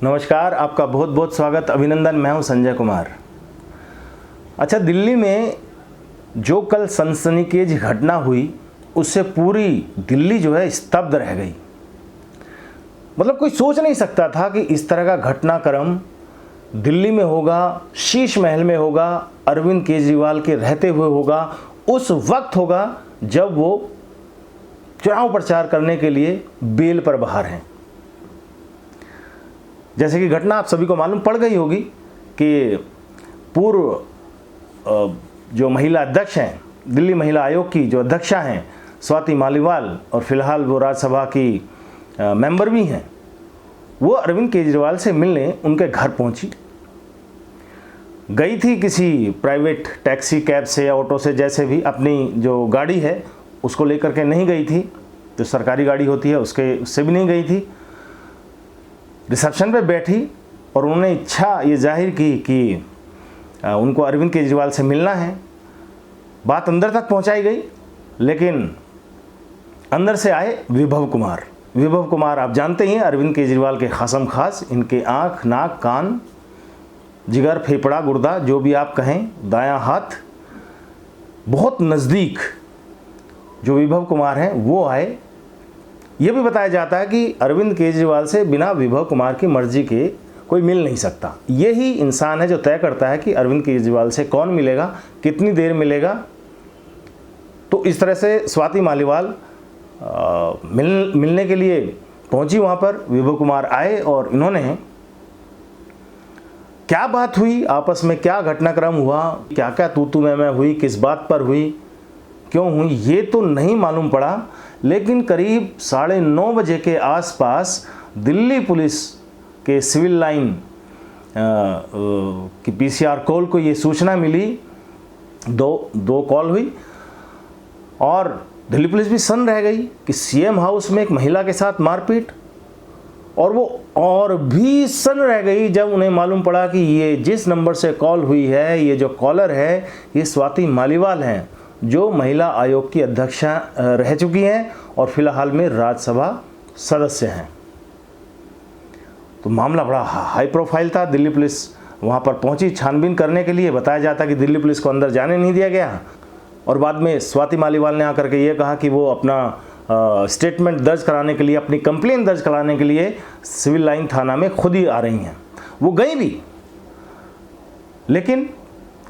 नमस्कार, आपका बहुत बहुत स्वागत, अभिनंदन। मैं हूं संजय कुमार। अच्छा, दिल्ली में जो कल सनसनीखेज घटना हुई उससे पूरी दिल्ली जो है स्तब्ध रह गई। मतलब कोई सोच नहीं सकता था कि इस तरह का घटनाक्रम दिल्ली में होगा, शीश महल में होगा, अरविंद केजरीवाल के रहते हुए होगा, उस वक्त होगा जब वो चुनाव प्रचार करने के लिए बेल पर बाहर हैं। जैसे कि घटना आप सभी को मालूम पड़ गई होगी कि पूर्व जो महिला अध्यक्ष हैं, दिल्ली महिला आयोग की जो अध्यक्षा हैं स्वाति मालीवाल, और फिलहाल वो राज्यसभा की मेंबर भी हैं, वो अरविंद केजरीवाल से मिलने उनके घर पहुंची। गई थी किसी प्राइवेट टैक्सी, कैब से या ऑटो से, जैसे भी अपनी जो गाड़ी है उसको लेकर के नहीं गई थी, जो सरकारी गाड़ी होती है उससे भी नहीं गई थी। रिसेप्शन पे बैठी और उन्होंने इच्छा ये जाहिर की कि उनको अरविंद केजरीवाल से मिलना है। बात अंदर तक पहुंचाई गई, लेकिन अंदर से आए विभव कुमार। विभव कुमार आप जानते ही हैं, अरविंद केजरीवाल के खासम खास, इनके आँख, नाक, कान, जिगर, फेफड़ा, गुर्दा, जो भी आप कहें, दायां हाथ, बहुत नज़दीक जो विभव कुमार हैं वो आए। ये भी बताया जाता है कि अरविंद केजरीवाल से बिना विभव कुमार की मर्जी के कोई मिल नहीं सकता। यही इंसान है जो तय करता है कि अरविंद केजरीवाल से कौन मिलेगा, कितनी देर मिलेगा। तो इस तरह से स्वाति मालीवाल मिलने के लिए पहुंची वहाँ पर। विभव कुमार आए और इन्होंने क्या बात हुई, आपस में क्या घटनाक्रम हुआ, क्या क्या तू मैं हुई, किस बात पर हुई, क्यों हुई, ये तो नहीं मालूम पड़ा। लेकिन करीब 9:30 बजे के आसपास दिल्ली पुलिस के सिविल लाइन की पीसीआर कॉल को ये सूचना मिली। दो कॉल हुई और दिल्ली पुलिस भी सन्न रह गई कि सीएम हाउस में एक महिला के साथ मारपीट। और वो और भी सन्न रह गई जब उन्हें मालूम पड़ा कि ये जिस नंबर से कॉल हुई है, ये जो कॉलर है, ये स्वाति मालीवाल हैं, जो महिला आयोग की अध्यक्षा रह चुकी हैं और फिलहाल में राज्यसभा सदस्य हैं। तो मामला बड़ा हाई प्रोफाइल था। दिल्ली पुलिस वहाँ पर पहुँची छानबीन करने के लिए। बताया जाता कि दिल्ली पुलिस को अंदर जाने नहीं दिया गया और बाद में स्वाति मालीवाल ने आकर के ये कहा कि वो अपना स्टेटमेंट दर्ज कराने के लिए, अपनी कंप्लेन दर्ज कराने के लिए सिविल लाइन थाना में खुद ही आ रही हैं। वो गई भी, लेकिन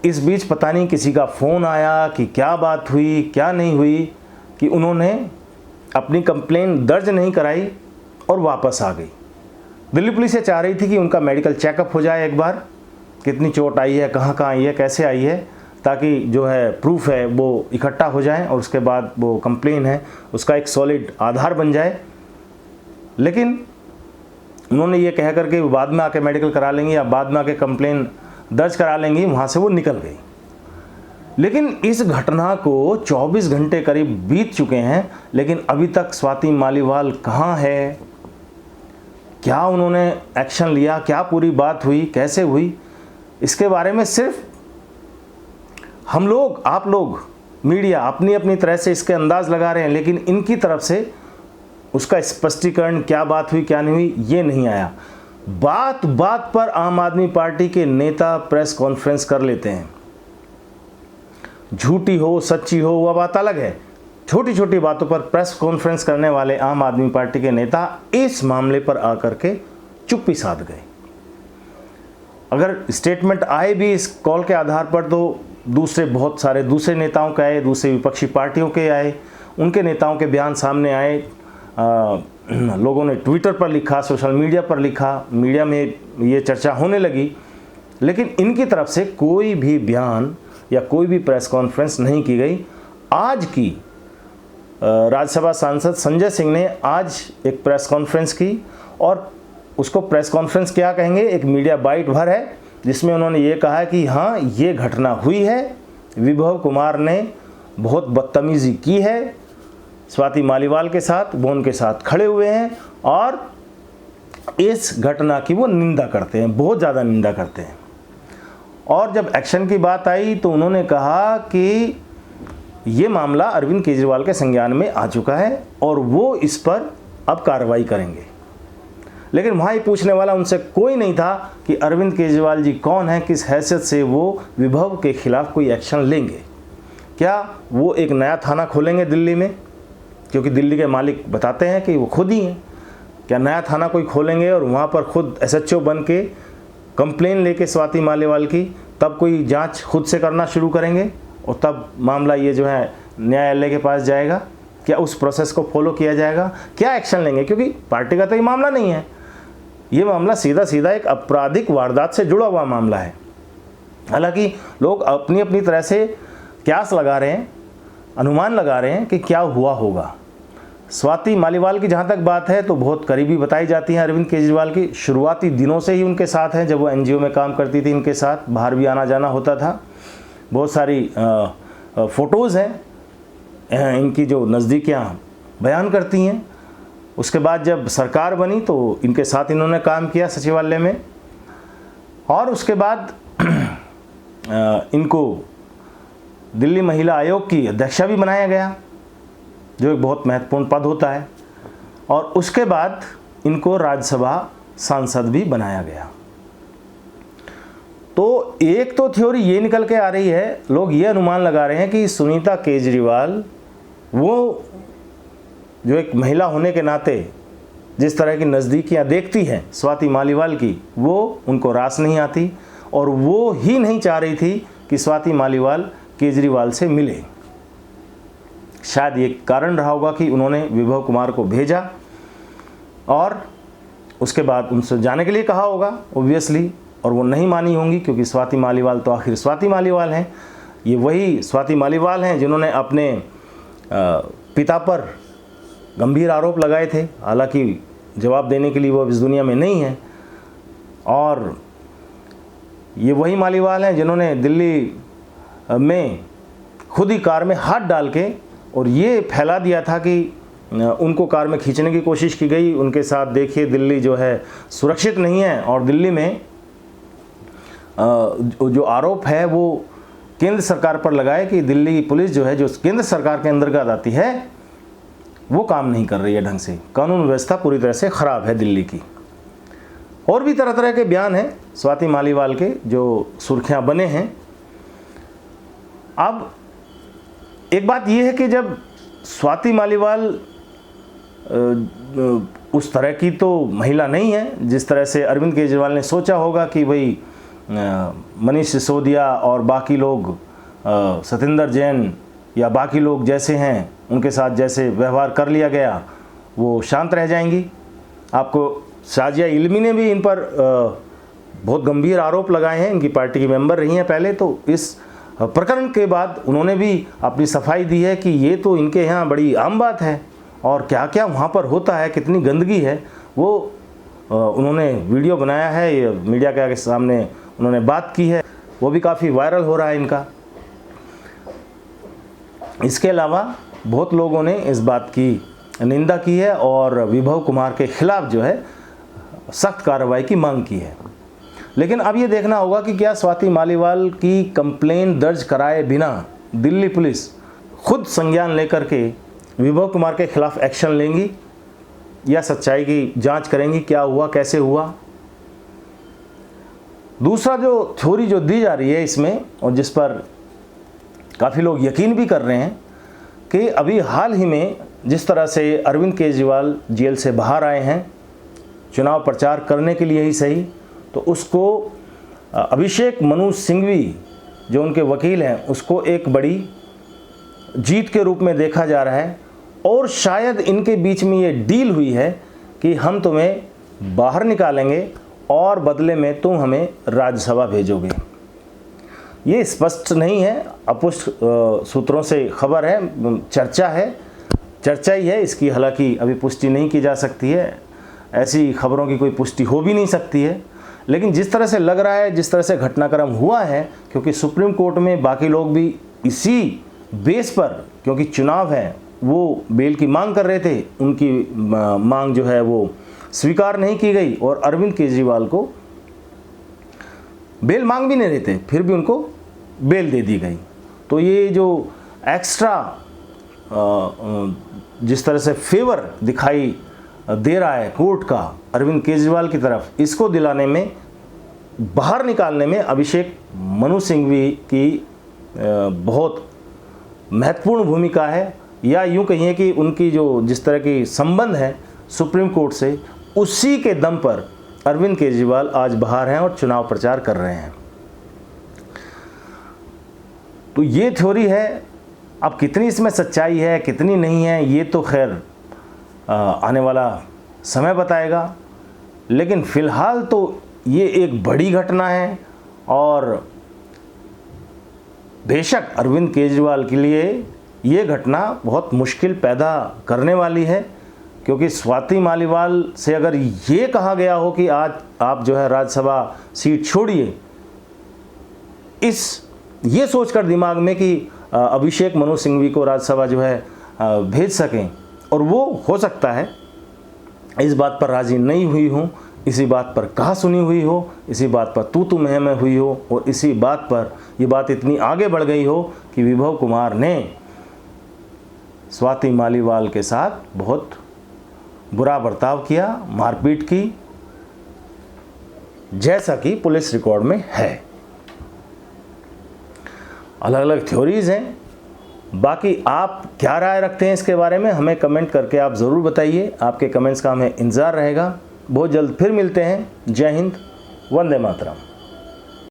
इस बीच पता नहीं किसी का फ़ोन आया कि क्या बात हुई, क्या नहीं हुई, कि उन्होंने अपनी कंप्लेन दर्ज नहीं कराई और वापस आ गई। दिल्ली पुलिस ये चाह रही थी कि उनका मेडिकल चेकअप हो जाए एक बार, कितनी चोट आई है, कहाँ कहाँ आई है, कैसे आई है, ताकि जो है प्रूफ है वो इकट्ठा हो जाए और उसके बाद वो कंप्लेन है उसका एक सॉलिड आधार बन जाए। लेकिन उन्होंने ये कह करके बाद में आके मेडिकल करा लेंगी या बाद में आके कंप्लेन दर्ज करा लेंगी, वहाँ से वो निकल गई। लेकिन इस घटना को 24 घंटे करीब बीत चुके हैं, लेकिन अभी तक स्वाति मालीवाल कहाँ है, क्या उन्होंने एक्शन लिया, क्या पूरी बात हुई, कैसे हुई, इसके बारे में सिर्फ हम लोग, आप लोग, मीडिया अपनी अपनी तरह से इसके अंदाज लगा रहे हैं, लेकिन इनकी तरफ से उसका स्पष्टीकरण क्या बात हुई क्या नहीं हुई ये नहीं आया। बात बात पर आम आदमी पार्टी के नेता प्रेस कॉन्फ्रेंस कर लेते हैं। झूठी हो सच्ची हो वह बात अलग है, छोटी छोटी बातों पर प्रेस कॉन्फ्रेंस करने वाले आम आदमी पार्टी के नेता इस मामले पर आकर के चुप्पी साध गए। अगर स्टेटमेंट आए भी इस कॉल के आधार पर, तो बहुत सारे दूसरे नेताओं के आए, दूसरे विपक्षी पार्टियों के आए, उनके नेताओं के बयान सामने आए, लोगों ने ट्विटर पर लिखा, सोशल मीडिया पर लिखा, मीडिया में ये चर्चा होने लगी। लेकिन इनकी तरफ से कोई भी बयान या कोई भी प्रेस कॉन्फ्रेंस नहीं की गई। आज की राज्यसभा सांसद संजय सिंह ने आज एक प्रेस कॉन्फ्रेंस की, और उसको प्रेस कॉन्फ्रेंस क्या कहेंगे, एक मीडिया बाइट भर है, जिसमें उन्होंने ये कहा कि हाँ ये घटना हुई है, विभव कुमार ने बहुत बदतमीज़ी की है स्वाति मालीवाल के साथ, वो उनके साथ खड़े हुए हैं और इस घटना की वो निंदा करते हैं, बहुत ज़्यादा निंदा करते हैं। और जब एक्शन की बात आई तो उन्होंने कहा कि ये मामला अरविंद केजरीवाल के संज्ञान में आ चुका है और वो इस पर अब कार्रवाई करेंगे। लेकिन वहाँ ही पूछने वाला उनसे कोई नहीं था कि अरविंद केजरीवाल जी कौन हैं, किस हैसियत से वो विभव के खिलाफ कोई एक्शन लेंगे। क्या वो एक नया थाना खोलेंगे दिल्ली में, क्योंकि दिल्ली के मालिक बताते हैं कि वो खुद ही हैं। क्या नया थाना कोई खोलेंगे और वहाँ पर खुद SHO बन के कंप्लेन लेके स्वाति मालीवाल की, तब कोई जांच खुद से करना शुरू करेंगे और तब मामला ये जो है न्यायालय के पास जाएगा? क्या उस प्रोसेस को फॉलो किया जाएगा? क्या एक्शन लेंगे? क्योंकि पार्टी का तो ये मामला नहीं है, ये मामला सीधा सीधा एक आपराधिक वारदात से जुड़ा हुआ मामला है। हालांकि लोग अपनी अपनी तरह से क्यास लगा रहे हैं, अनुमान लगा रहे हैं कि क्या हुआ होगा। स्वाति मालीवाल की जहाँ तक बात है तो बहुत करीबी बताई जाती हैं अरविंद केजरीवाल की, शुरुआती दिनों से ही उनके साथ हैं। जब वो NGO में काम करती थी इनके साथ बाहर भी आना जाना होता था। बहुत सारी फ़ोटोज़ हैं इनकी जो नज़दीकियाँ बयान करती हैं। उसके बाद जब सरकार बनी तो इनके साथ इन्होंने काम किया सचिवालय में, और उसके बाद इनको दिल्ली महिला आयोग की अध्यक्षा भी बनाया गया, जो एक बहुत महत्वपूर्ण पद होता है, और उसके बाद इनको राज्यसभा सांसद भी बनाया गया। तो एक तो थ्योरी ये निकल के आ रही है, लोग ये अनुमान लगा रहे हैं कि सुनीता केजरीवाल वो जो एक महिला होने के नाते जिस तरह की नज़दीकियाँ देखती हैं स्वाति मालीवाल की, वो उनको रास नहीं आती, और वो ही नहीं चाह रही थी कि स्वाति मालीवाल केजरीवाल से मिले। शायद ये कारण रहा होगा कि उन्होंने विभव कुमार को भेजा और उसके बाद उनसे जाने के लिए कहा होगा ऑब्वियसली, और वो नहीं मानी होंगी, क्योंकि स्वाति मालीवाल तो आखिर स्वाति मालीवाल हैं। ये वही स्वाति मालीवाल हैं जिन्होंने अपने पिता पर गंभीर आरोप लगाए थे, हालांकि जवाब देने के लिए वो इस दुनिया में नहीं है। और ये वही मालीवाल हैं जिन्होंने दिल्ली में खुद ही कार में हाथ डाल के और ये फैला दिया था कि उनको कार में खींचने की कोशिश की गई उनके साथ, देखिए दिल्ली जो है सुरक्षित नहीं है। और दिल्ली में जो आरोप है वो केंद्र सरकार पर लगाए कि दिल्ली पुलिस जो है, जो केंद्र सरकार के अंतर्गत आती है, वो काम नहीं कर रही है ढंग से, कानून व्यवस्था पूरी तरह से ख़राब है दिल्ली की। और भी तरह तरह के बयान हैं स्वाति मालीवाल के जो सुर्खियां बने हैं। अब एक बात यह है कि जब स्वाति मालीवाल उस तरह की तो महिला नहीं है जिस तरह से अरविंद केजरीवाल ने सोचा होगा कि भाई मनीष सिसोदिया और बाकी लोग, सतेंद्र जैन या बाकी लोग जैसे हैं उनके साथ जैसे व्यवहार कर लिया गया वो शांत रह जाएंगी। आपको शाजिया इल्मी ने भी इन पर बहुत गंभीर आरोप लगाए हैं, इनकी पार्टी की मेंबर रही हैं पहले, तो इस प्रकरण के बाद उन्होंने भी अपनी सफाई दी है कि ये तो इनके यहाँ बड़ी आम बात है और क्या क्या वहाँ पर होता है, कितनी गंदगी है, वो उन्होंने वीडियो बनाया है, ये मीडिया के सामने उन्होंने बात की है, वो भी काफ़ी वायरल हो रहा है इनका। इसके अलावा बहुत लोगों ने इस बात की निंदा की है और विभव कुमार के खिलाफ जो है सख्त कार्रवाई की मांग की है। लेकिन अब ये देखना होगा कि क्या स्वाति मालीवाल की कंप्लेन दर्ज कराए बिना दिल्ली पुलिस खुद संज्ञान लेकर के विभव कुमार के खिलाफ एक्शन लेंगी या सच्चाई की जांच करेंगी, क्या हुआ, कैसे हुआ। दूसरा जो थ्योरी जो दी जा रही है इसमें और जिस पर काफ़ी लोग यकीन भी कर रहे हैं कि अभी हाल ही में जिस तरह से अरविंद केजरीवाल जेल से बाहर आए हैं चुनाव प्रचार करने के लिए ही सही, तो उसको अभिषेक मनु सिंघवी जो उनके वकील हैं उसको एक बड़ी जीत के रूप में देखा जा रहा है। और शायद इनके बीच में ये डील हुई है कि हम तुम्हें बाहर निकालेंगे और बदले में तुम हमें राज्यसभा भेजोगे। ये स्पष्ट नहीं है, अपुष्ट सूत्रों से खबर है, चर्चा ही है इसकी, हालांकि अभी पुष्टि नहीं की जा सकती है, ऐसी खबरों की कोई पुष्टि हो भी नहीं सकती है। लेकिन जिस तरह से लग रहा है, जिस तरह से घटनाक्रम हुआ है, क्योंकि सुप्रीम कोर्ट में बाकी लोग भी इसी बेस पर, क्योंकि चुनाव है, वो बेल की मांग कर रहे थे, उनकी मांग जो है वो स्वीकार नहीं की गई और अरविंद केजरीवाल को बेल मांग भी नहीं रहे थे, फिर भी उनको बेल दे दी गई। तो ये जो एक्स्ट्रा जिस तरह से फेवर दिखाई दे रहा है कोर्ट का अरविंद केजरीवाल की तरफ, इसको दिलाने में, बाहर निकालने में अभिषेक मनु सिंघवी की बहुत महत्वपूर्ण भूमिका है, या यूँ कहिए कि उनकी जो जिस तरह की संबंध है सुप्रीम कोर्ट से, उसी के दम पर अरविंद केजरीवाल आज बाहर हैं और चुनाव प्रचार कर रहे हैं। तो ये थ्योरी है। अब कितनी इसमें सच्चाई है कितनी नहीं है ये तो खैर आने वाला समय बताएगा, लेकिन फ़िलहाल तो ये एक बड़ी घटना है और बेशक अरविंद केजरीवाल के लिए ये घटना बहुत मुश्किल पैदा करने वाली है, क्योंकि स्वाति मालीवाल से अगर ये कहा गया हो कि आज आप जो है राज्यसभा सीट छोड़िए, ये सोचकर दिमाग में कि अभिषेक मनु सिंघवी को राज्यसभा जो है भेज सकें, और वो हो सकता है इस बात पर राज़ी नहीं हुई हो, इसी बात पर कहा सुनी हुई हो, इसी बात पर तू मैं हुई हो, और इसी बात पर ये बात इतनी आगे बढ़ गई हो कि विभव कुमार ने स्वाति मालीवाल के साथ बहुत बुरा बर्ताव किया, मारपीट की, जैसा कि पुलिस रिकॉर्ड में है। अलग अलग थ्योरीज हैं। बाकी आप क्या राय रखते हैं इसके बारे में हमें कमेंट करके आप ज़रूर बताइए। आपके कमेंट्स का हमें इंतज़ार रहेगा। बहुत जल्द फिर मिलते हैं। जय हिंद, वंदे मातरम।